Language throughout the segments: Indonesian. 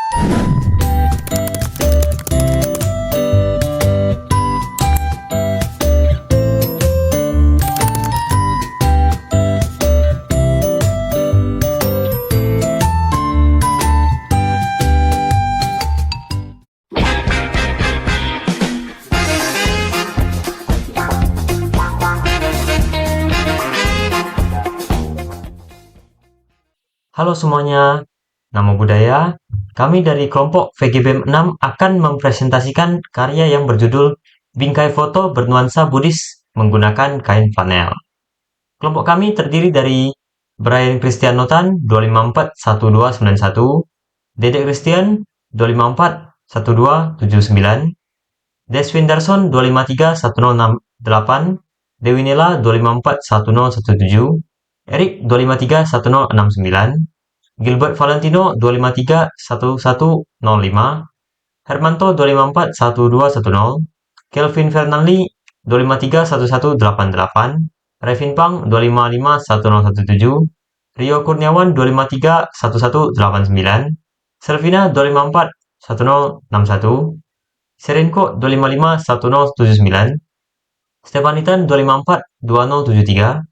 Halo semuanya, Namo Buddhaya. Kami dari kelompok VGBM 6 akan mempresentasikan karya yang berjudul Bingkai Foto Bernuansa Buddhis menggunakan kain flanel. Kelompok kami terdiri dari Brian Christian Notan 2541291, Dedek Christian 2541279, Deswindarson 2531068, Dewi Nela 2541017, Erik 2531069, Gilbert Valentino 2531105, Hermanto 2541210, Kelvin Fernanli 2531188, Revin Pang 2551017, Rio Kurniawan 2531189, Selvina 2541061, Serenko 2551079, Stefanitan 2542073,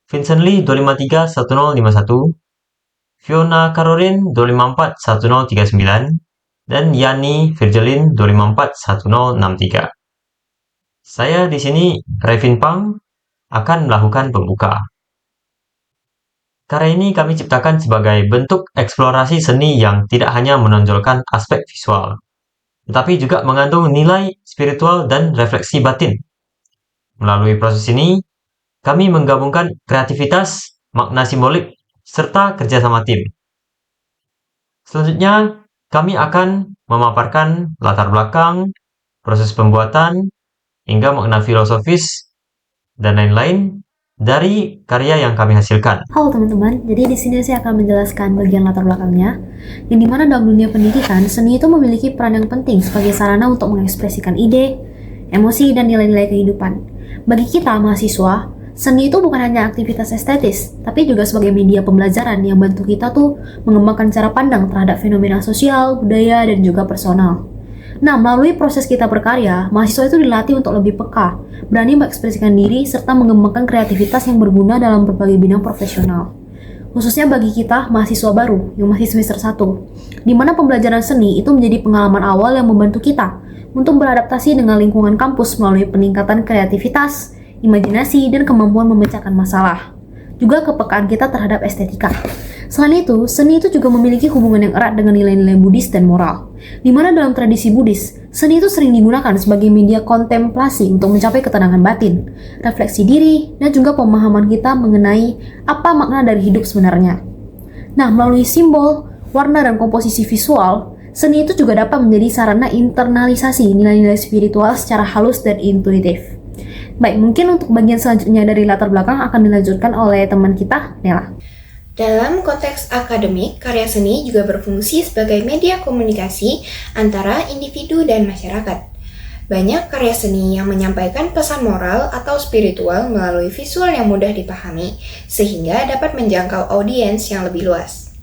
Vincent Lee 2531051, Fiona Caroline 2541039, dan Yani Virgelin 2541063. Saya di sini, Revin Pang, akan melakukan pembuka. Karya ini kami ciptakan sebagai bentuk eksplorasi seni yang tidak hanya menonjolkan aspek visual, tetapi juga mengandung nilai spiritual dan refleksi batin. Melalui proses ini, kami menggabungkan kreativitas, makna simbolik, serta kerjasama tim. Selanjutnya, kami akan memaparkan latar belakang, proses pembuatan, hingga makna filosofis, dan lain-lain dari karya yang kami hasilkan. Halo teman-teman, jadi di sini saya akan menjelaskan bagian latar belakangnya, yang dimana dalam dunia pendidikan, seni itu memiliki peran yang penting sebagai sarana untuk mengekspresikan ide, emosi, dan nilai-nilai kehidupan. Bagi kita, mahasiswa, seni itu bukan hanya aktivitas estetis, tapi juga sebagai media pembelajaran yang bantu kita tuh mengembangkan cara pandang terhadap fenomena sosial, budaya, dan juga personal. Nah, melalui proses kita berkarya, mahasiswa itu dilatih untuk lebih peka, berani mengekspresikan diri, serta mengembangkan kreativitas yang berguna dalam berbagai bidang profesional. Khususnya bagi kita, mahasiswa baru, yang masih semester 1, di mana pembelajaran seni itu menjadi pengalaman awal yang membantu kita untuk beradaptasi dengan lingkungan kampus melalui peningkatan kreativitas, imajinasi, dan kemampuan memecahkan masalah. Juga kepekaan kita terhadap estetika. Selain itu, seni itu juga memiliki hubungan yang erat dengan nilai-nilai Buddhis dan moral. Di mana dalam tradisi Buddhis, seni itu sering digunakan sebagai media kontemplasi untuk mencapai ketenangan batin, refleksi diri, dan juga pemahaman kita mengenai apa makna dari hidup sebenarnya. Nah, melalui simbol, warna, dan komposisi visual, seni itu juga dapat menjadi sarana internalisasi nilai-nilai spiritual secara halus dan intuitif. Baik, mungkin untuk bagian selanjutnya dari latar belakang akan dilanjutkan oleh teman kita, Nela. Dalam konteks akademik, karya seni juga berfungsi sebagai media komunikasi antara individu dan masyarakat. Banyak karya seni yang menyampaikan pesan moral atau spiritual melalui visual yang mudah dipahami, sehingga dapat menjangkau audiens yang lebih luas.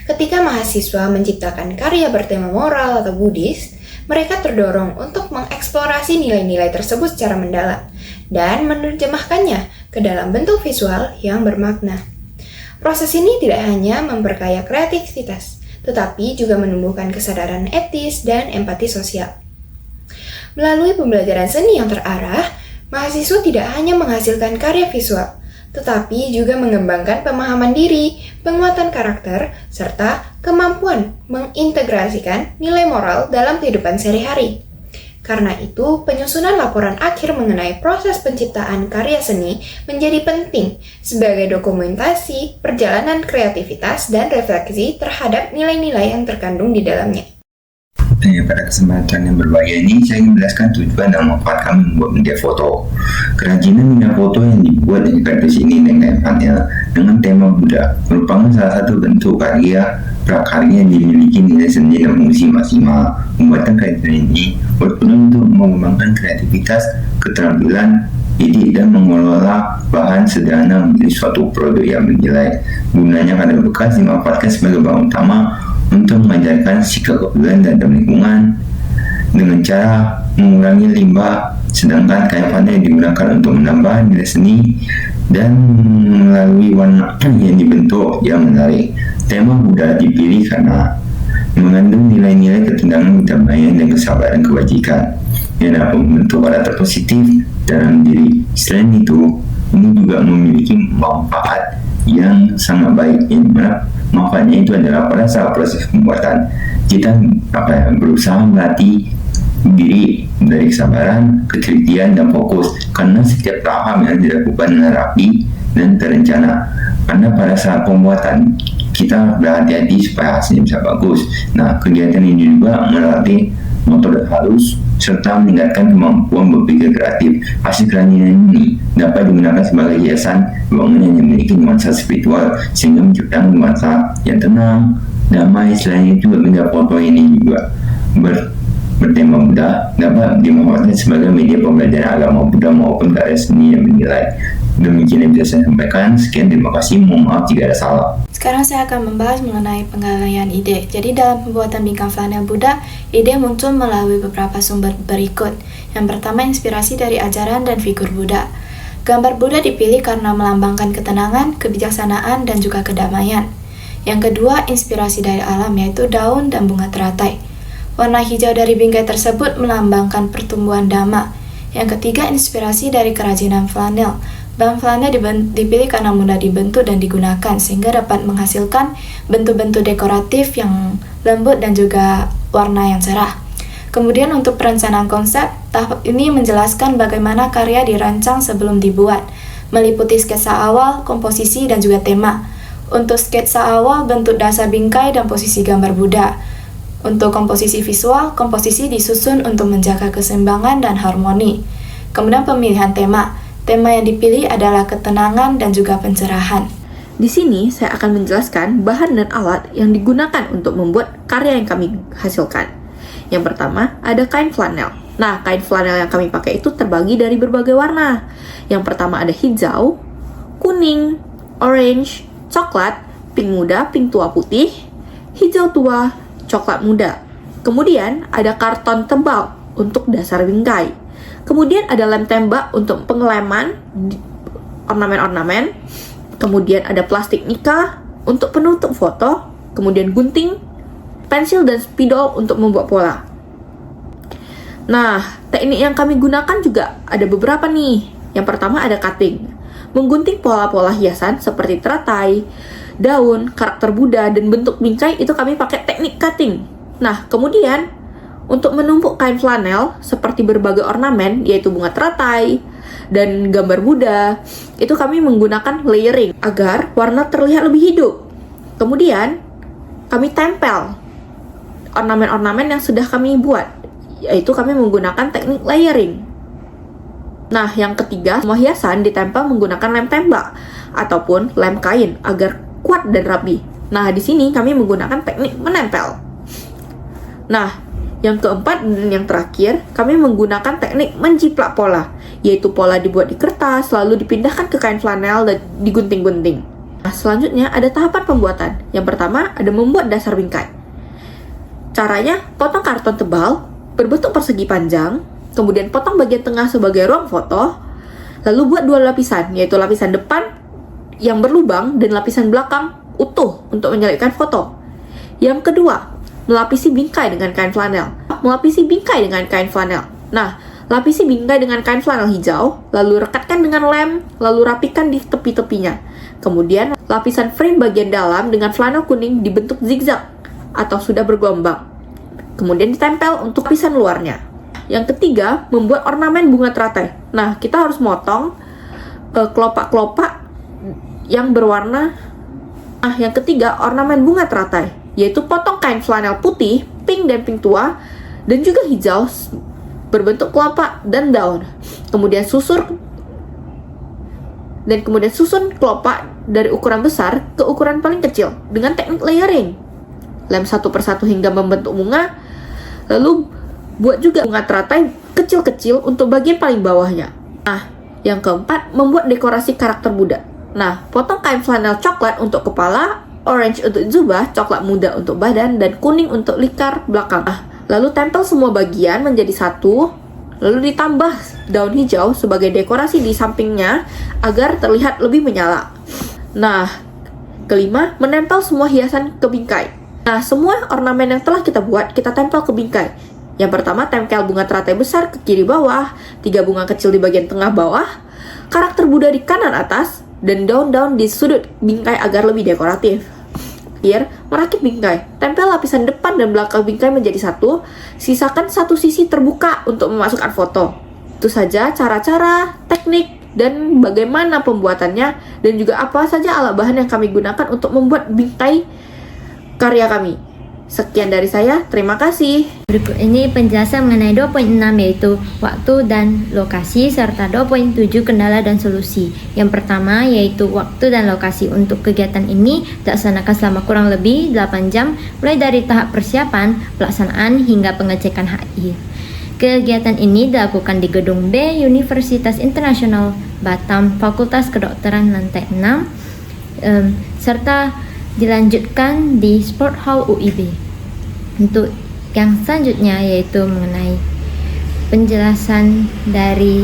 Ketika mahasiswa menciptakan karya bertema moral atau Buddhis, mereka terdorong untuk mengeksplorasi nilai-nilai tersebut secara mendalam dan menerjemahkannya ke dalam bentuk visual yang bermakna. Proses ini tidak hanya memperkaya kreativitas, tetapi juga menumbuhkan kesadaran etis dan empati sosial. Melalui pembelajaran seni yang terarah, mahasiswa tidak hanya menghasilkan karya visual, tetapi juga mengembangkan pemahaman diri, penguatan karakter, serta kemampuan mengintegrasikan nilai moral dalam kehidupan sehari-hari. Karena itu, penyusunan laporan akhir mengenai proses penciptaan karya seni menjadi penting sebagai dokumentasi perjalanan kreativitas dan refleksi terhadap nilai-nilai yang terkandung di dalamnya. Pada kesempatan yang berbahagia ini, saya ingin menjelaskan tujuan dan manfaat kami membuat media foto. Kerajinan media foto yang dibuat di kardus ini dengan panel dengan tema Buddha merupakan salah satu bentuk karya prakarya yang dimiliki nilai seni dan fungsi maksimal. Pembuatan kerajinan ini berguna untuk mengembangkan kreativitas, keterampilan, ide, dan mengelola bahan sederhana menjadi suatu produk yang bernilai. Gunanya kadar bekas dimanfaatkan sebagai bahan utama untuk mengajarkan sikap kepedulian terhadap lingkungan dengan cara mengurangi limbah, sedangkan kain flanel digunakan untuk menambah nilai seni dan melalui warna yang dibentuk yang menarik. Tema Buddha dipilih karena mengandung nilai-nilai ketenangan, kedamaian, dan kesabaran kebajikan yang dapat membentuk karakter positif dalam diri. Selain itu, ini juga memiliki manfaat yang sangat baik, yang mana manfaatnya itu adalah pada saat proses pembuatan kita berusaha melatih diri dari kesabaran, ketelitian, dan fokus, karena setiap tahap yang dilakukan dengan rapi dan terencana. Karena pada saat pembuatan kita berhati-hati supaya hasilnya bisa bagus. Nah, kegiatan ini juga melatih motor halus serta meningkatkan kemampuan berpikir kreatif. Hasil kerajinan ini dapat digunakan sebagai hiasan bangunan yang memiliki nuansa spiritual sehingga menciptakan nuansa yang tenang, damai. Selain itu, benda foto ini juga bertema Buddha dapat dimanfaatkan sebagai media pembelajaran agama Buddha maupun karya seni yang bernilai. Demikian yang bisa saya sampaikan. Sekian, terima kasih. Mohon maaf jika ada salah. Sekarang saya akan membahas mengenai penggalian ide. Jadi dalam pembuatan bingkai flanel Buddha, ide muncul melalui beberapa sumber berikut. Yang pertama, inspirasi dari ajaran dan figur Buddha. Gambar Buddha dipilih karena melambangkan ketenangan, kebijaksanaan, dan juga kedamaian. Yang kedua, inspirasi dari alam, yaitu daun dan bunga teratai. Warna hijau dari bingkai tersebut melambangkan pertumbuhan dhamma. Yang ketiga, inspirasi dari kerajinan flanel. Bahan flanel dipilih karena mudah dibentuk dan digunakan, sehingga dapat menghasilkan bentuk-bentuk dekoratif yang lembut dan juga warna yang cerah. Kemudian untuk perencanaan konsep, tahap ini menjelaskan bagaimana karya dirancang sebelum dibuat, meliputi sketsa awal, komposisi, dan juga tema. Untuk sketsa awal, bentuk dasar bingkai dan posisi gambar Buddha. Untuk komposisi visual, komposisi disusun untuk menjaga keseimbangan dan harmoni. Kemudian pemilihan tema. Tema yang dipilih adalah ketenangan dan juga pencerahan. Di sini saya akan menjelaskan bahan dan alat yang digunakan untuk membuat karya yang kami hasilkan. Yang pertama, ada kain flanel. Nah, kain flanel yang kami pakai itu terbagi dari berbagai warna. Yang pertama ada hijau, kuning, orange, coklat, pink muda, pink tua putih, hijau tua, coklat muda. Kemudian ada karton tebal untuk dasar bingkai. Kemudian ada lem tembak untuk pengeleman ornamen-ornamen. Kemudian ada plastik mica untuk penutup foto. Kemudian gunting, pensil, dan spidol untuk membuat pola. Nah, teknik yang kami gunakan juga ada beberapa nih. Yang pertama ada cutting. Menggunting pola-pola hiasan seperti teratai, daun, karakter Buddha, dan bentuk bingkai itu kami pakai teknik cutting. Nah, kemudian untuk menumpuk kain flanel seperti berbagai ornamen, yaitu bunga teratai dan gambar Buddha, itu kami menggunakan layering agar warna terlihat lebih hidup. Kemudian kami tempel ornamen-ornamen yang sudah kami buat, yaitu kami menggunakan teknik layering. Nah, yang ketiga, semua hiasan ditempel menggunakan lem tembak ataupun lem kain agar kuat dan rapi. Nah, di sini kami menggunakan teknik menempel. Nah, yang keempat dan yang terakhir, kami menggunakan teknik menjiplak pola, yaitu pola dibuat di kertas, lalu dipindahkan ke kain flanel dan digunting-gunting. Nah, selanjutnya ada tahapan pembuatan. Yang pertama ada membuat dasar bingkai. Caranya, potong karton tebal berbentuk persegi panjang, kemudian potong bagian tengah sebagai ruang foto, lalu buat dua lapisan, yaitu lapisan depan yang berlubang dan lapisan belakang utuh untuk menyelipkan foto. Yang kedua, melapisi bingkai dengan kain flanel. Melapisi bingkai dengan kain flanel. Nah, lapisi bingkai dengan kain flanel hijau, lalu rekatkan dengan lem, lalu rapikan di tepi-tepinya. Kemudian, lapisan frame bagian dalam dengan flanel kuning dibentuk zigzag atau sudah bergelombang. Kemudian ditempel untuk lapisan luarnya. Yang ketiga, membuat ornamen bunga teratai. Nah, kita harus motong kelopak-kelopak yang berwarna. Nah, yang ketiga, ornamen bunga teratai, yaitu potong kain flanel putih, pink dan pink tua, dan juga hijau berbentuk kelopak dan daun. Kemudian susun kelopak dari ukuran besar ke ukuran paling kecil dengan teknik layering. Lem satu persatu hingga membentuk bunga, lalu buat juga bunga teratai kecil-kecil untuk bagian paling bawahnya. Nah, yang keempat, membuat dekorasi karakter Buddha. Nah, potong kain flanel coklat untuk kepala, orange untuk jubah, coklat muda untuk badan, dan kuning untuk lingkar belakang. Lalu tempel semua bagian menjadi satu, lalu ditambah daun hijau sebagai dekorasi di sampingnya agar terlihat lebih menyala. Nah, kelima, menempel semua hiasan ke bingkai. Nah, semua ornamen yang telah kita buat, kita tempel ke bingkai. Yang pertama, tempel bunga teratai besar ke kiri bawah, 3 bunga kecil di bagian tengah bawah, karakter Buddha di kanan atas, dan daun-daun di sudut bingkai agar lebih dekoratif. Akhir, merakit bingkai. Tempel lapisan depan dan belakang bingkai menjadi satu, sisakan satu sisi terbuka untuk memasukkan foto. Itu saja cara-cara, teknik, dan bagaimana pembuatannya, dan juga apa saja alat bahan yang kami gunakan untuk membuat bingkai karya kami. Sekian dari saya, terima kasih. Berikut ini penjelasan mengenai 2.6 yaitu waktu dan lokasi serta 2.7 kendala dan solusi. Yang pertama yaitu waktu dan lokasi. Untuk kegiatan ini dilaksanakan selama kurang lebih 8 jam mulai dari tahap persiapan, pelaksanaan hingga pengecekan akhir. Kegiatan ini dilakukan di Gedung B Universitas Internasional Batam, Fakultas Kedokteran lantai 6, serta dilanjutkan di Sport Hall UIB. Untuk yang selanjutnya yaitu mengenai penjelasan dari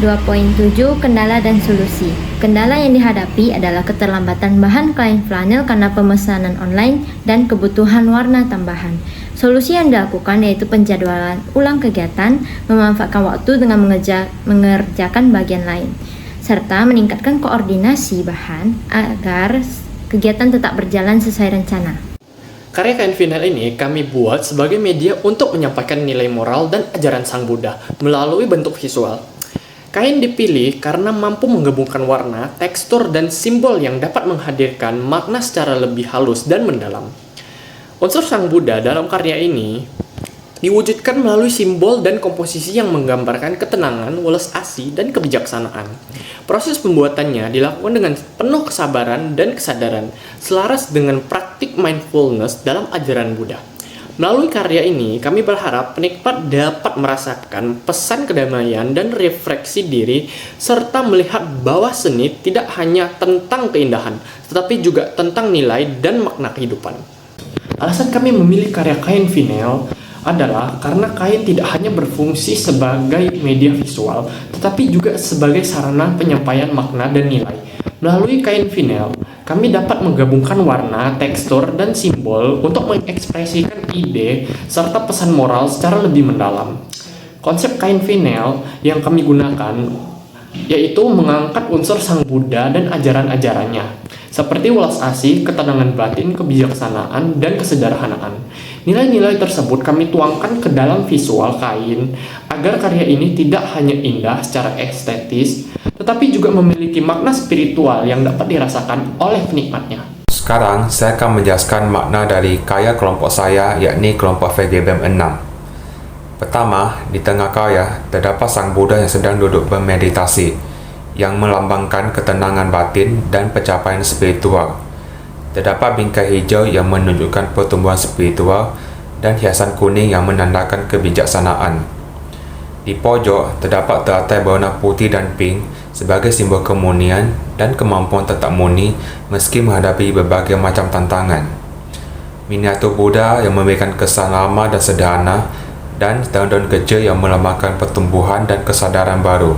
2.7 kendala dan solusi. Kendala yang dihadapi adalah keterlambatan bahan kain flanel karena pemesanan online dan kebutuhan warna tambahan. Solusi yang dilakukan yaitu penjadwalan ulang kegiatan, memanfaatkan waktu dengan mengerjakan bagian lain, serta meningkatkan koordinasi bahan agar kegiatan tetap berjalan sesuai rencana. Karya kain vinyl ini kami buat sebagai media untuk menyampaikan nilai moral dan ajaran Sang Buddha melalui bentuk visual. Kain dipilih karena mampu menggabungkan warna, tekstur, dan simbol yang dapat menghadirkan makna secara lebih halus dan mendalam. Unsur Sang Buddha dalam karya ini diwujudkan melalui simbol dan komposisi yang menggambarkan ketenangan, welas asih, dan kebijaksanaan. Proses pembuatannya dilakukan dengan penuh kesabaran dan kesadaran, selaras dengan praktik mindfulness dalam ajaran Buddha. Melalui karya ini, kami berharap penikmat dapat merasakan pesan kedamaian dan refleksi diri, serta melihat bahwa seni tidak hanya tentang keindahan, tetapi juga tentang nilai dan makna kehidupan. Alasan kami memilih karya kain vinyl adalah karena kain tidak hanya berfungsi sebagai media visual, tetapi juga sebagai sarana penyampaian makna dan nilai. Melalui kain vinyl, kami dapat menggabungkan warna, tekstur, dan simbol untuk mengekspresikan ide serta pesan moral secara lebih mendalam. Konsep kain vinyl yang kami gunakan yaitu mengangkat unsur Sang Buddha dan ajaran-ajarannya, seperti welas asih, ketenangan batin, kebijaksanaan, dan kesederhanaan. Nilai-nilai tersebut kami tuangkan ke dalam visual kain agar karya ini tidak hanya indah secara estetis, tetapi juga memiliki makna spiritual yang dapat dirasakan oleh penikmatnya. Sekarang saya akan menjelaskan makna dari karya kelompok saya, yakni kelompok VGBM 6. Pertama, di tengah karya terdapat Sang Buddha yang sedang duduk bermeditasi, yang melambangkan ketenangan batin dan pencapaian spiritual. Terdapat bingkai hijau yang menunjukkan pertumbuhan spiritual dan hiasan kuning yang menandakan kebijaksanaan. Di pojok terdapat teratai berwarna putih dan pink sebagai simbol kemunian dan kemampuan tetap murni meski menghadapi berbagai macam tantangan. Miniatur Buddha yang memberikan kesan lama dan sederhana, dan daun-daun kecil yang melambangkan pertumbuhan dan kesadaran baru.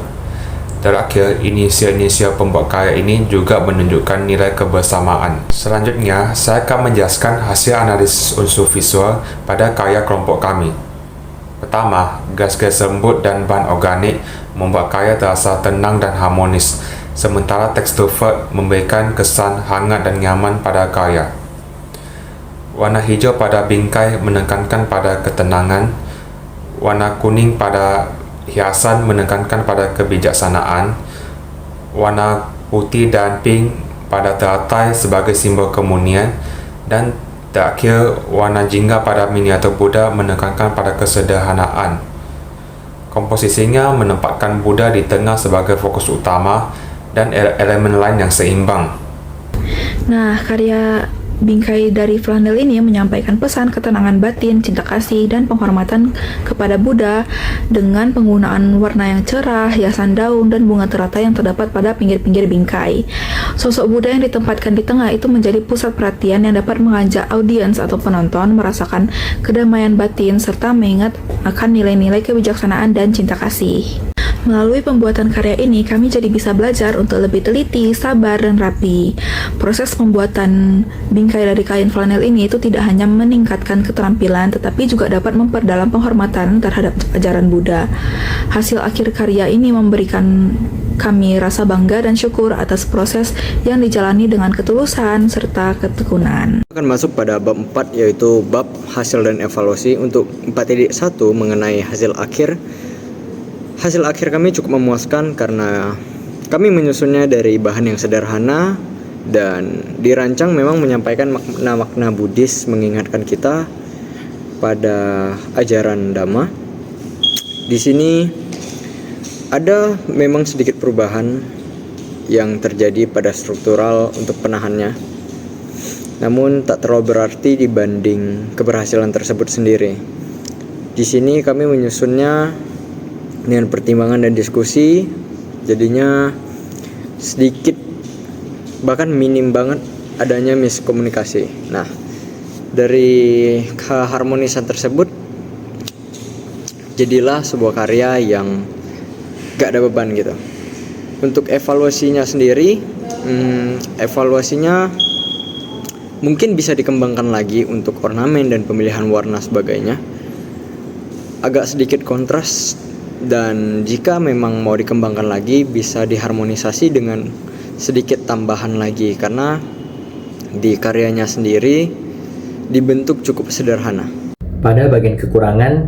Terakhir, inisial-inisial pembuat karya ini juga menunjukkan nilai kebersamaan. Selanjutnya, saya akan menjelaskan hasil analisis unsur visual pada karya kelompok kami. Pertama, gas-gas lembut dan bahan organik membuat karya terasa tenang dan harmonis, sementara tekstur felt memberikan kesan hangat dan nyaman pada karya. Warna hijau pada bingkai menekankan pada ketenangan, warna kuning pada hiasan menekankan pada kebijaksanaan, warna putih dan pink pada teratai sebagai simbol kemunian, dan terakhir warna jingga pada miniatur Buddha menekankan pada kesederhanaan. Komposisinya menempatkan Buddha di tengah sebagai fokus utama dan elemen lain yang seimbang. Nah, karya Bingkai dari flanel ini menyampaikan pesan ketenangan batin, cinta kasih, dan penghormatan kepada Buddha dengan penggunaan warna yang cerah, hiasan daun, dan bunga teratai yang terdapat pada pinggir-pinggir bingkai. Sosok Buddha yang ditempatkan di tengah itu menjadi pusat perhatian yang dapat mengajak audiens atau penonton merasakan kedamaian batin serta mengingat akan nilai-nilai kebijaksanaan dan cinta kasih. Melalui pembuatan karya ini, kami jadi bisa belajar untuk lebih teliti, sabar, dan rapi. Proses pembuatan bingkai dari kain flanel ini itu tidak hanya meningkatkan keterampilan, tetapi juga dapat memperdalam penghormatan terhadap ajaran Buddha. Hasil akhir karya ini memberikan kami rasa bangga dan syukur atas proses yang dijalani dengan ketulusan serta ketekunan. Akan masuk pada bab 4, yaitu bab hasil dan evaluasi. Untuk 4.1 mengenai hasil akhir. Hasil akhir kami cukup memuaskan karena kami menyusunnya dari bahan yang sederhana dan dirancang memang menyampaikan makna-makna Buddhis, mengingatkan kita pada ajaran Dhamma. Di sini ada memang sedikit perubahan yang terjadi pada struktural untuk penahannya, namun tak terlalu berarti dibanding keberhasilan tersebut sendiri. Di sini kami menyusunnya dengan pertimbangan dan diskusi, jadinya sedikit bahkan minim banget adanya miskomunikasi. Nah, dari keharmonisan tersebut jadilah sebuah karya yang gak ada beban gitu. Untuk evaluasinya sendiri, evaluasinya mungkin bisa dikembangkan lagi untuk ornamen dan pemilihan warna sebagainya. Agak sedikit kontras, dan jika memang mau dikembangkan lagi bisa diharmonisasi dengan sedikit tambahan lagi, karena di karyanya sendiri dibentuk cukup sederhana. Pada bagian kekurangan,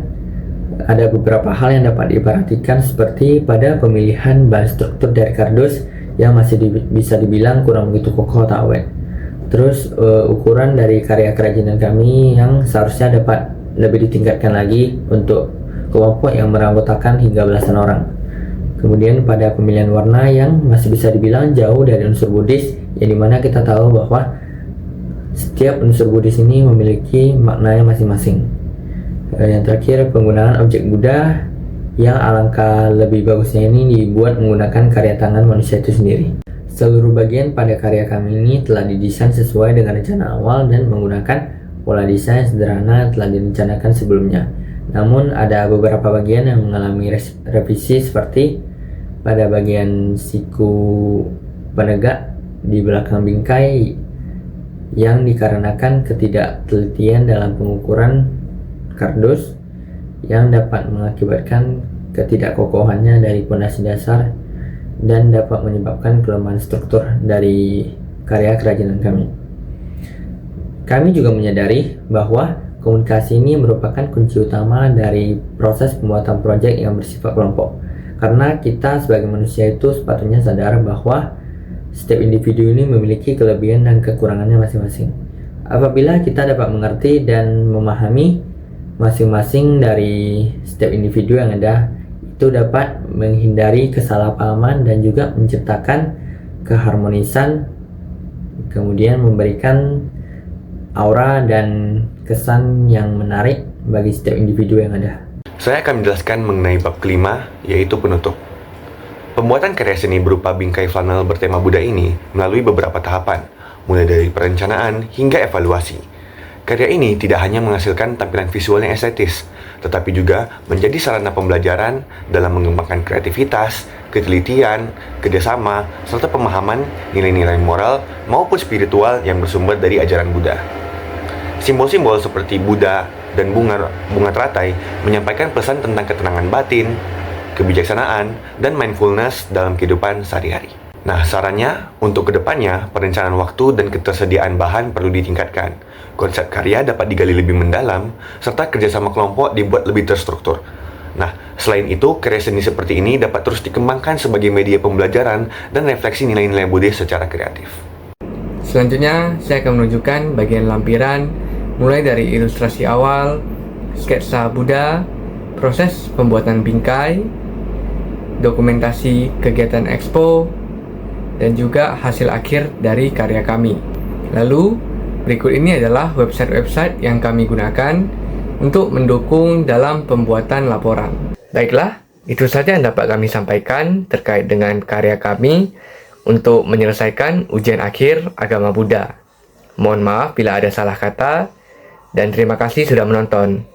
ada beberapa hal yang dapat diperhatikan, seperti pada pemilihan bahan struktur dari kardus yang masih bisa dibilang kurang begitu kokoh atau awet. Terus ukuran dari karya kerajinan kami yang seharusnya dapat lebih ditingkatkan lagi untuk kelompok yang beranggotakan hingga belasan orang. Kemudian pada pemilihan warna yang masih bisa dibilang jauh dari unsur Buddhis, yang dimana kita tahu bahwa setiap unsur Buddhis ini memiliki maknanya masing-masing. Yang terakhir, penggunaan objek Buddha yang alangkah lebih bagusnya ini dibuat menggunakan karya tangan manusia itu sendiri. Seluruh bagian pada karya kami ini telah didesain sesuai dengan rencana awal dan menggunakan pola desain sederhana telah direncanakan sebelumnya. Namun ada beberapa bagian yang mengalami revisi, seperti pada bagian siku penegak di belakang bingkai yang dikarenakan ketidaktelitian dalam pengukuran kardus yang dapat mengakibatkan ketidakkokohannya dari pondasi dasar dan dapat menyebabkan kelemahan struktur dari karya kerajinan kami. Kami juga menyadari bahwa komunikasi ini merupakan kunci utama dari proses pembuatan proyek yang bersifat kelompok. Karena kita sebagai manusia itu sepatutnya sadar bahwa setiap individu ini memiliki kelebihan dan kekurangannya masing-masing. Apabila kita dapat mengerti dan memahami masing-masing dari setiap individu yang ada, itu dapat menghindari kesalahpahaman dan juga menciptakan keharmonisan, kemudian memberikan aura dan kesan yang menarik bagi setiap individu yang ada. Saya akan menjelaskan mengenai bab kelima, yaitu penutup. Pembuatan karya seni berupa bingkai flanel bertema Buddha ini melalui beberapa tahapan, mulai dari perencanaan hingga evaluasi. Karya ini tidak hanya menghasilkan tampilan visual yang estetis, tetapi juga menjadi sarana pembelajaran dalam mengembangkan kreativitas, ketelitian, kerjasama, serta pemahaman nilai-nilai moral maupun spiritual yang bersumber dari ajaran Buddha. Simbol-simbol seperti Buddha dan bunga teratai menyampaikan pesan tentang ketenangan batin, kebijaksanaan, dan mindfulness dalam kehidupan sehari-hari. Nah, sarannya untuk kedepannya, perencanaan waktu dan ketersediaan bahan perlu ditingkatkan. Konsep karya dapat digali lebih mendalam, serta kerjasama kelompok dibuat lebih terstruktur. Nah, selain itu, karya seni seperti ini dapat terus dikembangkan sebagai media pembelajaran dan refleksi nilai-nilai Buddhis secara kreatif. Selanjutnya, saya akan menunjukkan bagian lampiran, mulai dari ilustrasi awal, sketsa Buddha, proses pembuatan bingkai, dokumentasi kegiatan expo, dan juga hasil akhir dari karya kami. Lalu, Berikut ini adalah website-website yang kami gunakan untuk mendukung dalam pembuatan laporan. Baiklah, itu saja yang dapat kami sampaikan terkait dengan karya kami untuk menyelesaikan ujian akhir agama Buddha. Mohon maaf bila ada salah kata, dan terima kasih sudah menonton.